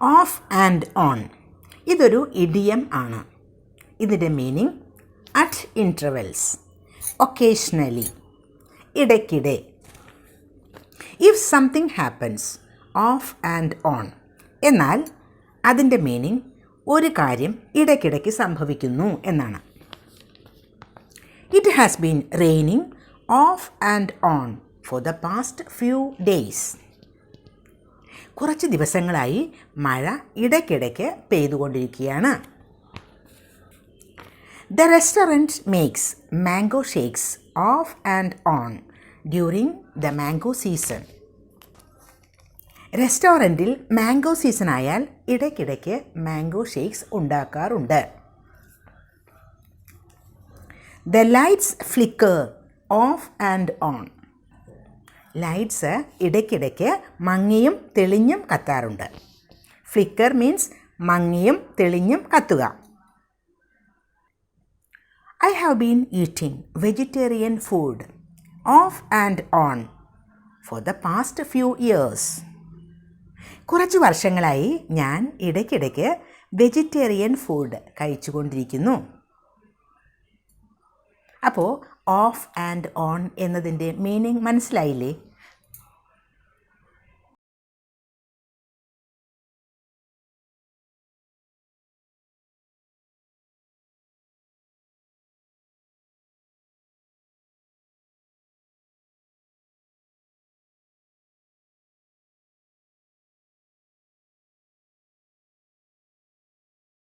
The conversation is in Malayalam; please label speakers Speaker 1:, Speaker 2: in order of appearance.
Speaker 1: ഓഫ് ആൻഡ് ഓൺ ഇതൊരു ഇഡിയം ആണ്. ഇതിൻ്റെ മീനിങ് അറ്റ് ഇൻ്റർവെൽസ്, ഒക്കേഷണലി, ഇടയ്ക്കിടെ. If something happens off and on എന്നാൽ അതിൻ്റെ മീനിങ് ഒരു കാര്യം ഇടയ്ക്കിടയ്ക്ക് സംഭവിക്കുന്നു എന്നാണ്. It has been raining off and on for the past few days. കുറച്ച് ദിവസങ്ങളായി മഴ ഇടയ്ക്കിടയ്ക്ക് പെയ്തുകൊണ്ടിരിക്കുകയാണ്. The restaurant makes mango shakes off and on during the mango season. റെസ്റ്റോറൻറ്റിൽ മാംഗോ സീസൺ ആയാൽ ഇടയ്ക്കിടയ്ക്ക് മാംഗോ ഷേക്സ് ഉണ്ടാക്കാറുണ്ട്. The lights flicker off and on. Lights ഇടയ്ക്കിടയ്ക്ക് മങ്ങിയും തെളിഞ്ഞും കത്താറുണ്ട്. ഫ്ലിക്കർ മീൻസ് മങ്ങിയും തെളിഞ്ഞും കത്തുക. I have been eating vegetarian food off and on for the past few years. കുറച്ച് വർഷങ്ങളായി ഞാൻ ഇടയ്ക്കിടയ്ക്ക് വെജിറ്റേറിയൻ ഫുഡ് കഴിച്ചുകൊണ്ടിരിക്കുന്നു. അപ്പോൾ ഓഫ് ആൻഡ് ഓൺ എന്നതിൻ്റെ മീനിങ് മനസ്സിലായില്ലേ?